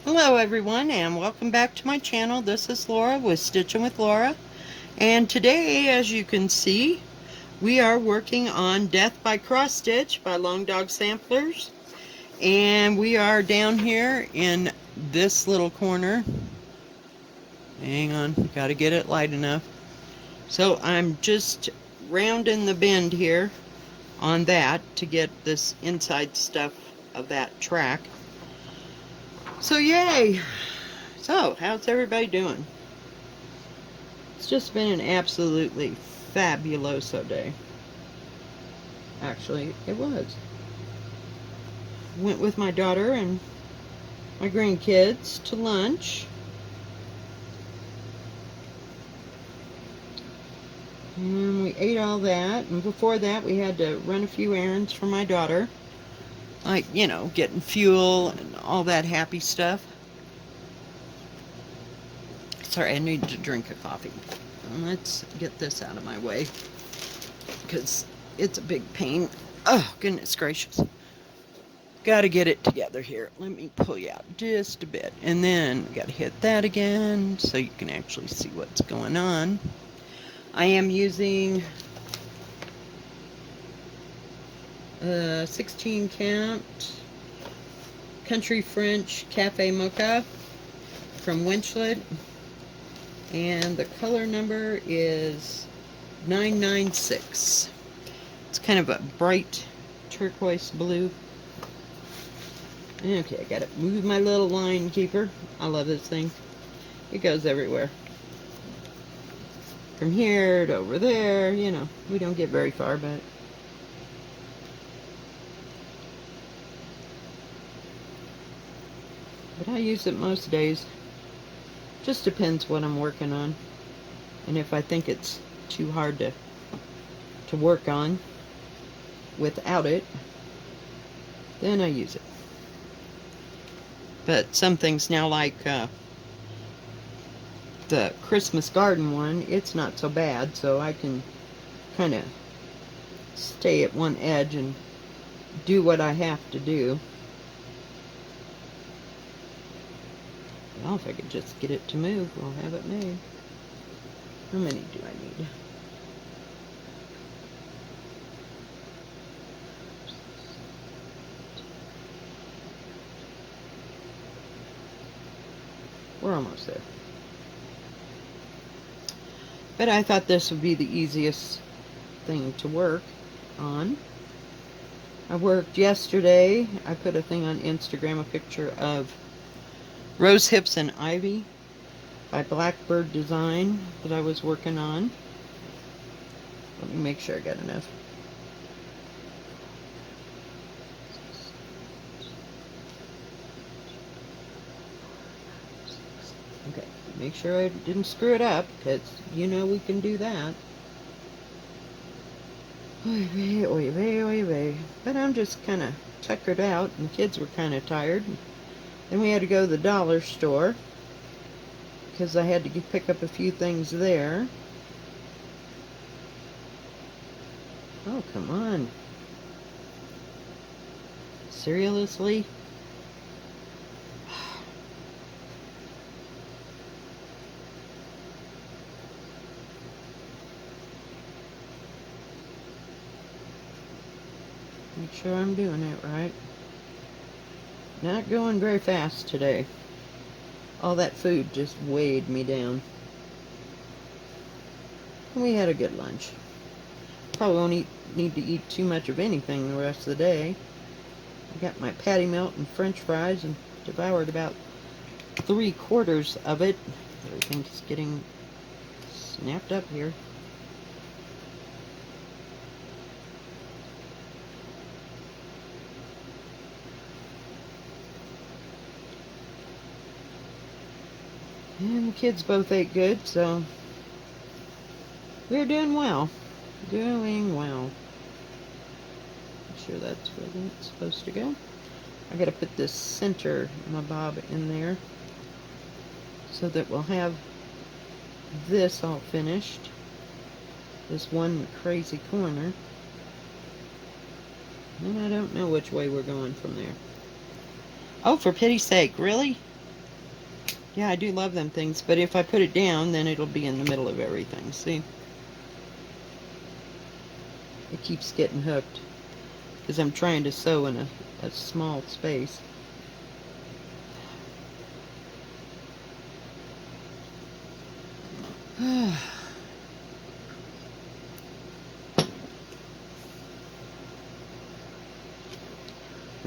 Hello everyone and welcome back to my channel. This is Laura with Stitchin with Laura, and today, as you can see, we are working on Death by Cross Stitch by Long Dog Samplers, and we are down here in this little corner. Hang on, gotta get it light enough. So I'm just rounding the bend here on that to get this inside stuff of that track. So yay! So how's everybody doing? It's just been an absolutely fabuloso day. Actually, it was. Went with my daughter and my grandkids to lunch. And we ate all that. And before that, we had to run a few errands for my daughter. Like, you know, getting fuel and all that happy stuff. Sorry, I need to drink a coffee. Let's get this out of my way, because it's a big pain. Oh, goodness gracious. Got to get it together here. Let me pull you out just a bit. And then got to hit that again so you can actually see what's going on. I am using 16 count Country French Cafe Mocha from Winchlet. And the color number is 996. It's kind of a bright turquoise blue. Okay, I gotta move my little line keeper. I love this thing. It goes everywhere. From here to over there, you know, we don't get very far, but I use it most days. Just depends what I'm working on, and if I think it's too hard to work on without it, then I use it. But some things now, like the Christmas garden one, it's not so bad, so I can kind of stay at one edge and do what I have to do. Well, if I could just get it to move, we'll have it made. How many do I need? We're almost there. But I thought this would be the easiest thing to work on. I worked yesterday. I put a thing on Instagram, a picture of Rose Hips and Ivy by Blackbird Design that I was working on. Let me make sure I got enough. Okay, make sure I didn't screw it up, because you know we can do that. Oy vey, oy vey, oy vey. But I'm just kind of tuckered out, and the kids were kind of tired. Then we had to go to the dollar store, because I had to pick up a few things there. Oh, come on. Seriously? Make sure I'm doing it right. Not going very fast today. All that food just weighed me down. We had a good lunch. Probably won't need to eat too much of anything the rest of the day. I got my patty melt and french fries and devoured about 3/4 of it. Everything's getting snapped up here. And the kids both ate good, so we're doing well. Doing well. Make sure that's where it's supposed to go. I gotta put this center my bob in there so that we'll have this all finished. This one crazy corner. And I don't know which way we're going from there. Oh, for pity's sake, really? Yeah, I do love them things, but if I put it down, then it'll be in the middle of everything. See? It keeps getting hooked because I'm trying to sew in a small space.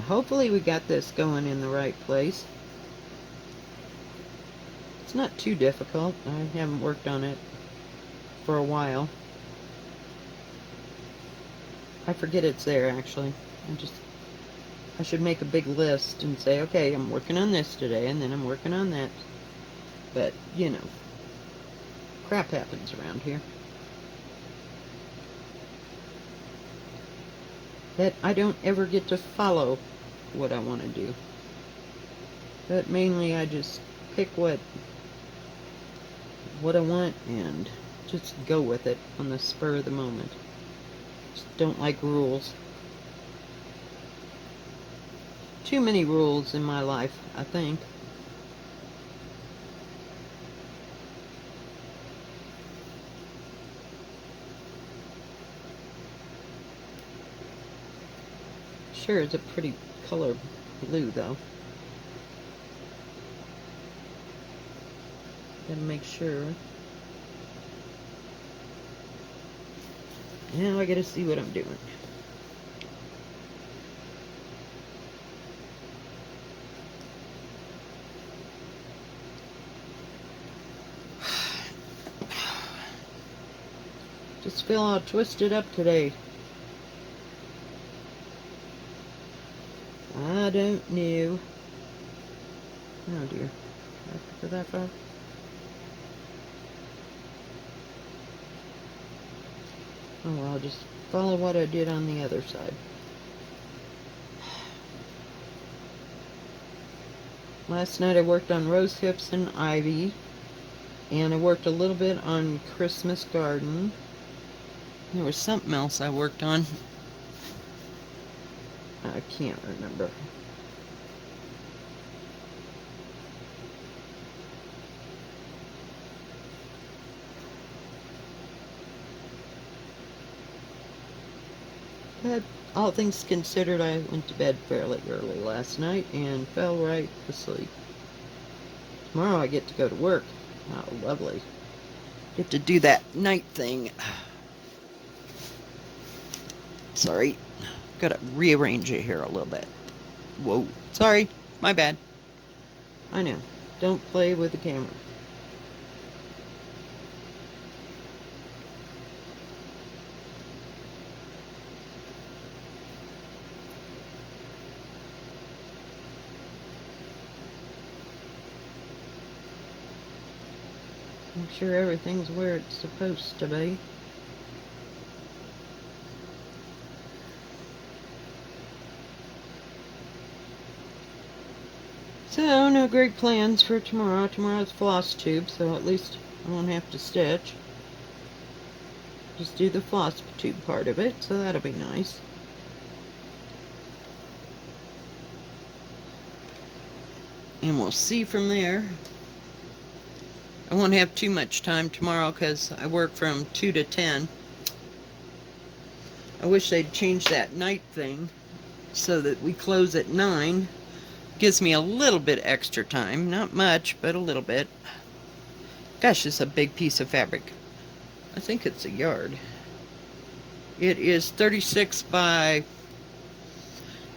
Hopefully we got this going in the right place. It's not too difficult. I haven't worked on it for a while. I forget it's there, actually. I should make a big list and say, okay, I'm working on this today, and then I'm working on that. But, you know, crap happens around here. That I don't ever get to follow what I want to do. But mainly I just pick what I want and just go with it on the spur of the moment. Just don't like rules. Too many rules in my life, I think. Sure, it's a pretty color blue, though. Gotta make sure. Now I gotta see what I'm doing. Just feel all twisted up today. I don't know. Oh dear. Did I go that far? Oh well, I'll just follow what I did on the other side. Last night I worked on rose hips and ivy. And I worked a little bit on Christmas garden. There was something else I worked on. I can't remember. But all things considered, I went to bed fairly early last night and fell right asleep. Tomorrow I get to go to work. Oh, lovely. Get to do that night thing. Sorry. Gotta rearrange it here a little bit. Whoa. Sorry. My bad. I know. Don't play with the camera. Make sure everything's where it's supposed to be. So, no great plans for tomorrow. Tomorrow's floss tube, so at least I won't have to stitch. Just do the floss tube part of it, so that'll be nice. And we'll see from there. I won't have too much time tomorrow because I work from 2 to 10. I wish they'd change that night thing so that we close at 9. Gives me a little bit extra time. Not much, but a little bit. Gosh, it's a big piece of fabric. I think it's a yard. It is 36 by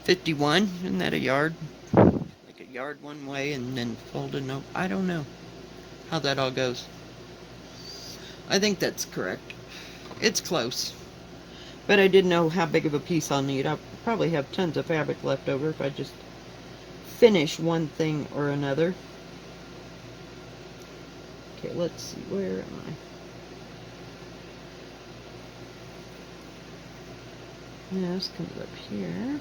51. Isn't that a yard? Like a yard one way and then folded up. I don't know how that all goes. I think that's correct. It's close. But I didn't know how big of a piece I'll need. I'll probably have tons of fabric left over if I just finish one thing or another. Okay, let's see. Where am I? Yeah, this comes up here.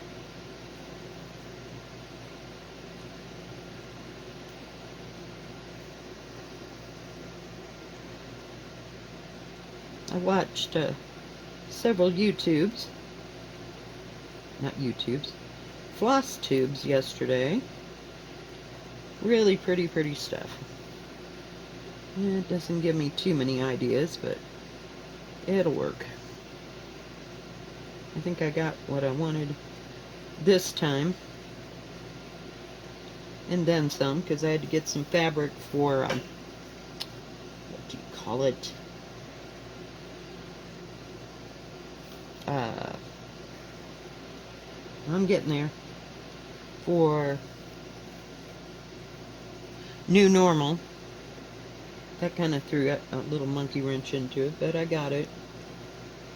I watched several floss tubes yesterday. Really pretty stuff. It doesn't give me too many ideas, but it'll work. I think I got what I wanted this time. And then some, because I had to get some fabric for, what do you call it? I'm getting there. For new normal. That kind of threw a little monkey wrench into it, but I got it.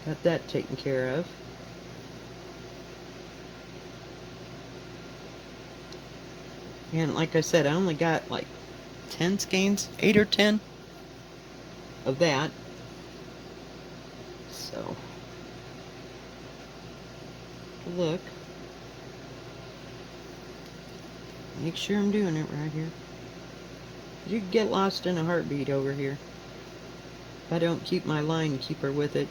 Got that taken care of. And like I said, I only got like 10 skeins, 8 or 10 of that. So, look. Make sure I'm doing it right here. You could get lost in a heartbeat over here if I don't keep my line keeper with it.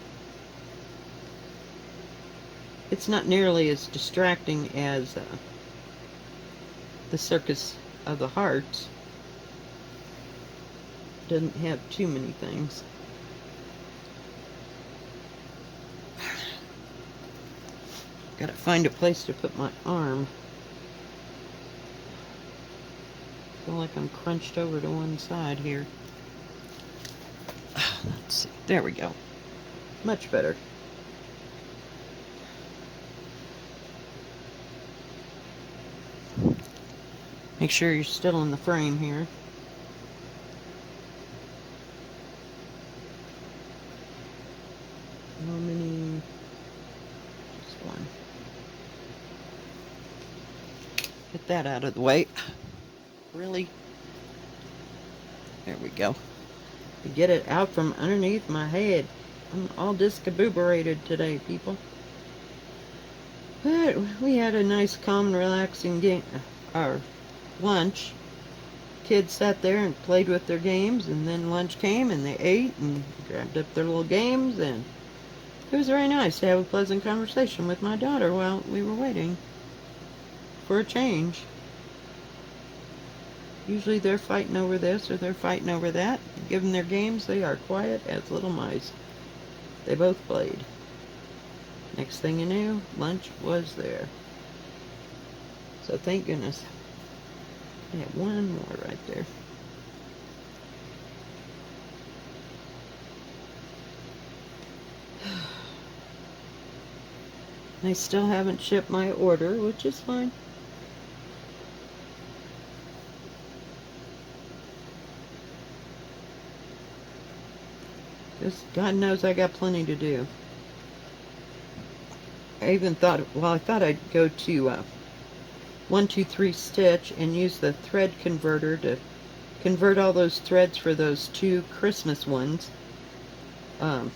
It's not nearly as distracting as the Circus of the Hearts. Doesn't have too many things. Gotta find a place to put my arm. Feel like I'm crunched over to one side here. Let's see. There we go. Much better. Make sure you're still in the frame here. How many? Just one. Get that out of the way. Really? There we go. To get it out from underneath my head. I'm all discombobulated today, people. But we had a nice, calm, and relaxing game. Our lunch. Kids sat there and played with their games, and then lunch came, and they ate and grabbed up their little games, and it was very nice to have a pleasant conversation with my daughter while we were waiting for a change. Usually they're fighting over this or they're fighting over that. Given their games, they are quiet as little mice. They both played. Next thing you knew, lunch was there. So thank goodness. I have one more right there. I still haven't shipped my order, which is fine. Because God knows I got plenty to do. I even thought, well, I thought I'd go to 123 Stitch and use the thread converter to convert all those threads for those 2 Christmas ones. I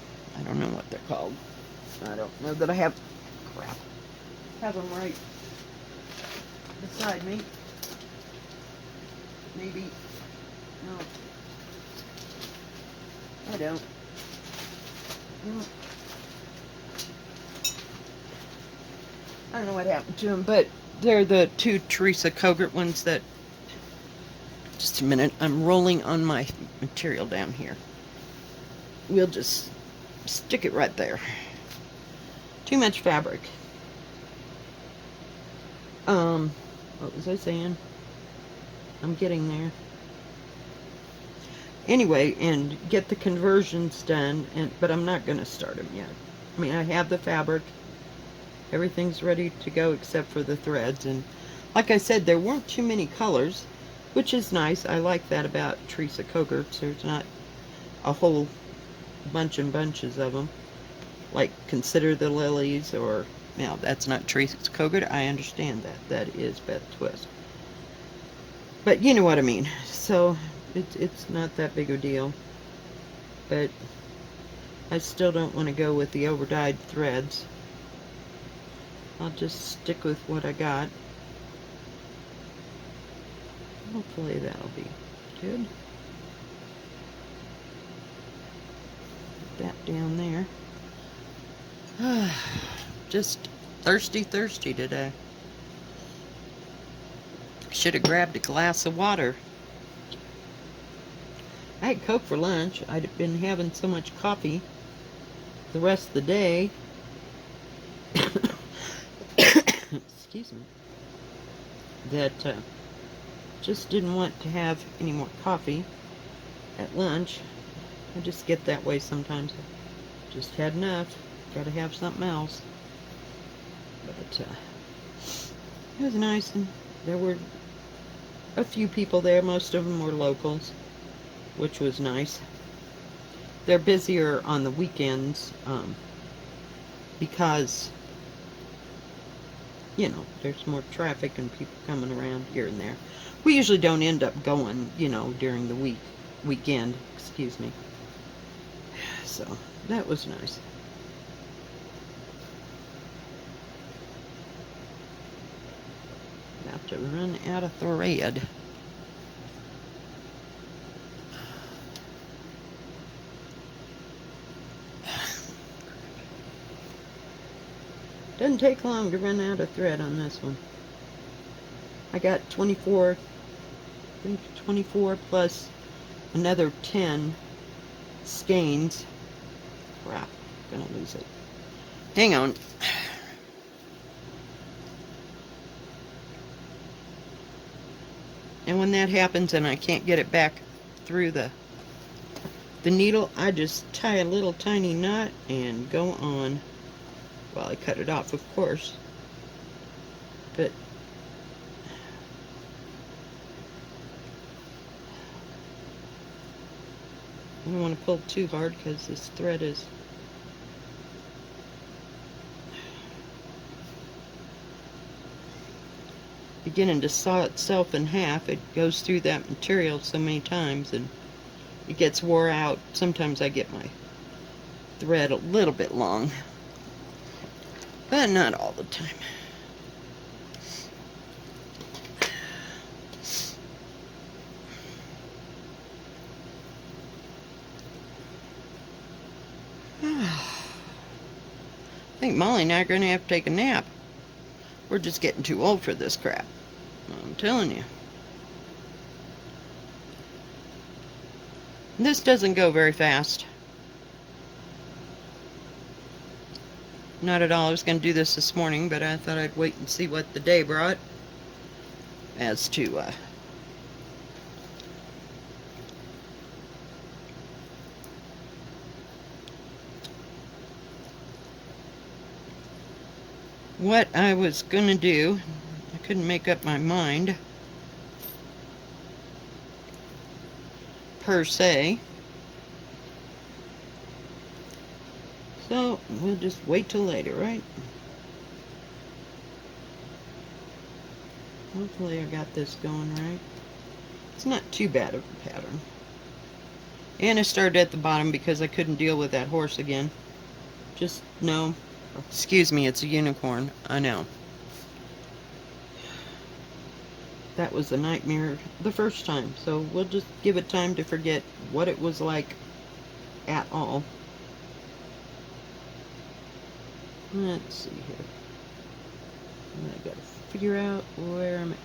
don't know what they're called. I don't know that I have, crap, have them right beside me. Maybe, no, I don't. No. I don't know what happened to them, but they're the 2 Teresa Kogert ones that, just a minute, I'm rolling on my material down here. We'll just stick it right there. Too much fabric. What was I saying? I'm getting there. Anyway, and get the conversions done, but I'm not going to start them yet. I mean, I have the fabric. Everything's ready to go except for the threads. And like I said, there weren't too many colors, which is nice. I like that about Teresa Kogert's. There's not a whole bunch and bunches of them. Like Consider the Lilies, or, now that's not Teresa Kogert. I understand that. That is Beth Twist. But you know what I mean. So it's not that big a deal. But I still don't want to go with the overdyed threads. I'll just stick with what I got. Hopefully that'll be good. Put that down there. Just thirsty today. Should have grabbed a glass of water. I had Coke for lunch. I'd been having so much coffee the rest of the day. Excuse me. That just didn't want to have any more coffee at lunch. I just get that way sometimes. Just had enough. Gotta have something else. But it was nice, and there were a few people there. Most of them were locals, which was nice. They're busier on the weekends because, you know, there's more traffic and people coming around here and there. We usually don't end up going, you know, during the weekend, excuse me. So that was nice. About to run out of thread. Doesn't take long to run out of thread on this one. I got 24, I think 24 plus another 10 skeins. Crap, gonna lose it. Hang on. And when that happens and I can't get it back through the needle, I just tie a little tiny knot and go on. Well, I cut it off, of course, but I don't want to pull too hard because this thread is beginning to saw itself in half. It goes through that material so many times and it gets wore out. Sometimes I get my thread a little bit long, but not all the time. I think Molly and I are going to have to take a nap. We're just getting too old for this crap. I'm telling you. This doesn't go very fast. Not at all. I was going to do this morning, but I thought I'd wait and see what the day brought as to what I was going to do. I couldn't make up my mind per se. So we'll just wait till later, right? Hopefully I got this going right. It's not too bad of a pattern. And I started at the bottom because I couldn't deal with that horse again. Just no. Excuse me, it's a unicorn. I know. That was a nightmare the first time. So we'll just give it time to forget what it was like at all. Let's see here. I gotta figure out where I'm at.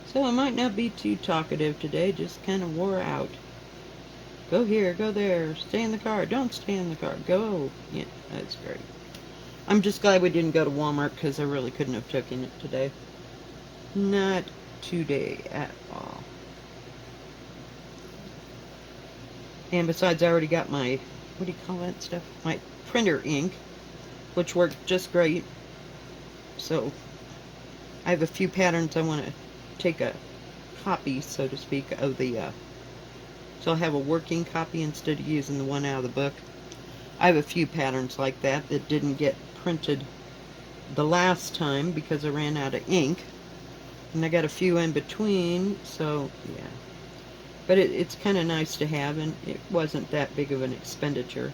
So I might not be too talkative today, just kind of wore out. Go here, go there, stay in the car, don't stay in the car, go. Yeah, that's great. I'm just glad we didn't go to Walmart because I really couldn't have taken it today. Not today at all. And besides, I already got my, what do you call that stuff? My printer ink, which worked just great. So I have a few patterns I want to take a copy, so to speak, of the, so I'll have a working copy instead of using the one out of the book. I have a few patterns like that that didn't get printed the last time because I ran out of ink. And I got a few in between, so yeah. But it's kind of nice to have, and it wasn't that big of an expenditure.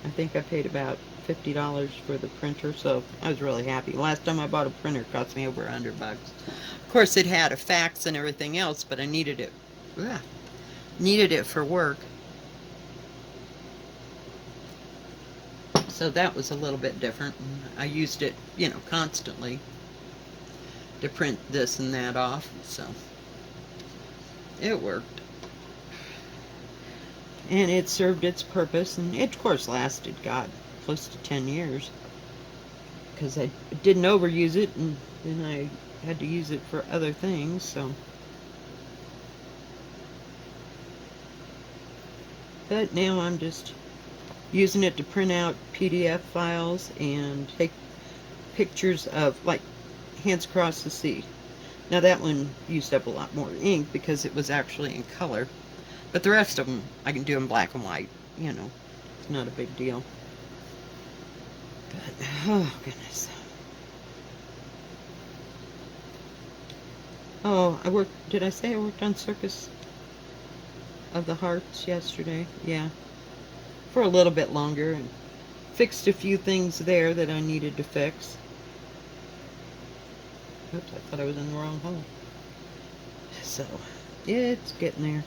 I think I paid about $50 for the printer, so I was really happy. Last time I bought a printer, it cost me over $100. Of course, it had a fax and everything else, but I needed it. Ugh, needed it for work. So that was a little bit different. I used it, you know, constantly. to print this and that off, so it worked. And it served its purpose, and it, of course, lasted, God, close to 10 years. Because I didn't overuse it, and then I had to use it for other things, so. But now I'm just using it to print out PDF files and take pictures of, like, Hands Across the Sea. Now that one used up a lot more ink because it was actually in color. But the rest of them I can do in black and white. You know, it's not a big deal. But, oh goodness. Oh, did I say I worked on Circus of the Hearts yesterday? Yeah. For a little bit longer, and fixed a few things there that I needed to fix. Oops, I thought I was in the wrong hole. So, it's getting there.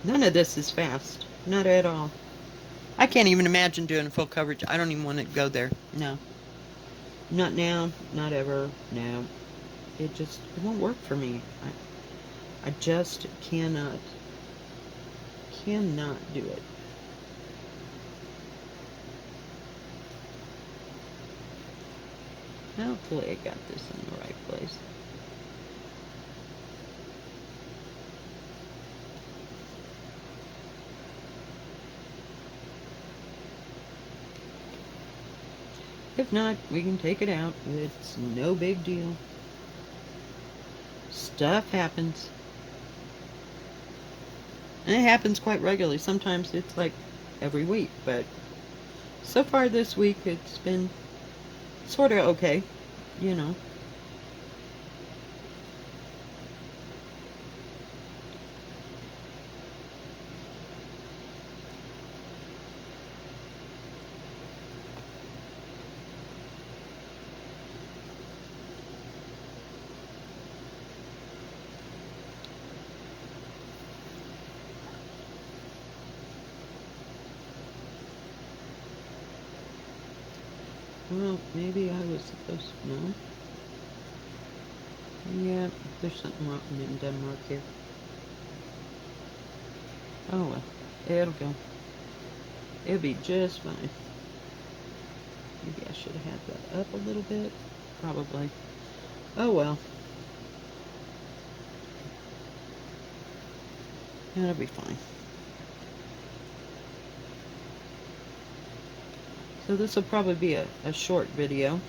None of this is fast. Not at all. I can't even imagine doing full coverage. I don't even want to go there. No. Not now. Not ever. No. It won't work for me. I just cannot do it. Hopefully I got this in the right place. If not, we can take it out. It's no big deal. Stuff happens. And it happens quite regularly. Sometimes it's like every week, but so far this week it's been sort of okay, you know. Well, maybe I was supposed to know. Yeah, there's something wrong in Denmark here. Oh well, it'll go. It'll be just fine. Maybe I should have had that up a little bit. Probably. Oh well. It'll be fine. So this will probably be a short video.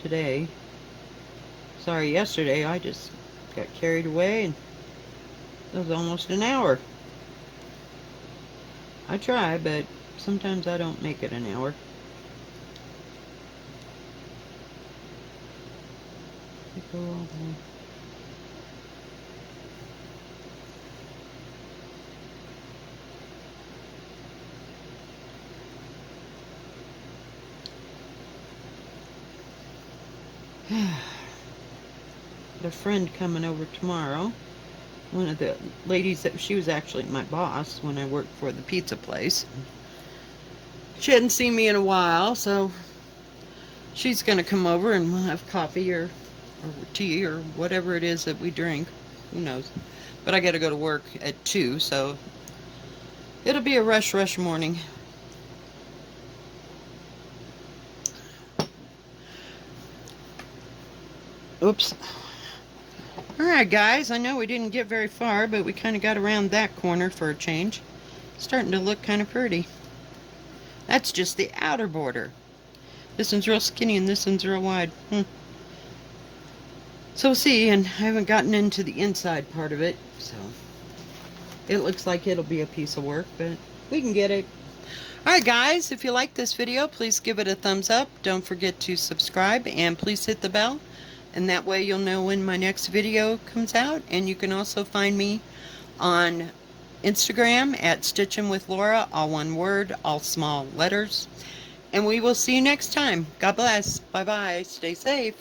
Today. Sorry, yesterday I just got carried away and it was almost an hour. I try, but sometimes I don't make it an hour. Go all the way. Got a friend coming over tomorrow. One of the ladies she was actually my boss when I worked for the pizza place. She hadn't seen me in a while, so she's gonna come over and we'll have coffee or tea or whatever it is that we drink. Who knows? But I gotta go to work at 2, so it'll be a rush morning. Oops. Alright guys, I know we didn't get very far, but we kind of got around that corner for a change. Starting to look kind of pretty. That's just the outer border. This one's real skinny and this one's real wide. So we'll see, and I haven't gotten into the inside part of it, so it looks like it'll be a piece of work, but we can get it. Alright guys, if you like this video, please give it a thumbs up. Don't forget to subscribe, and please hit the bell, and that way you'll know when my next video comes out. And you can also find me on Instagram at Stitchin with Laura, all one word, all small letters. And we will see you next time. God bless. Bye-bye. Stay safe.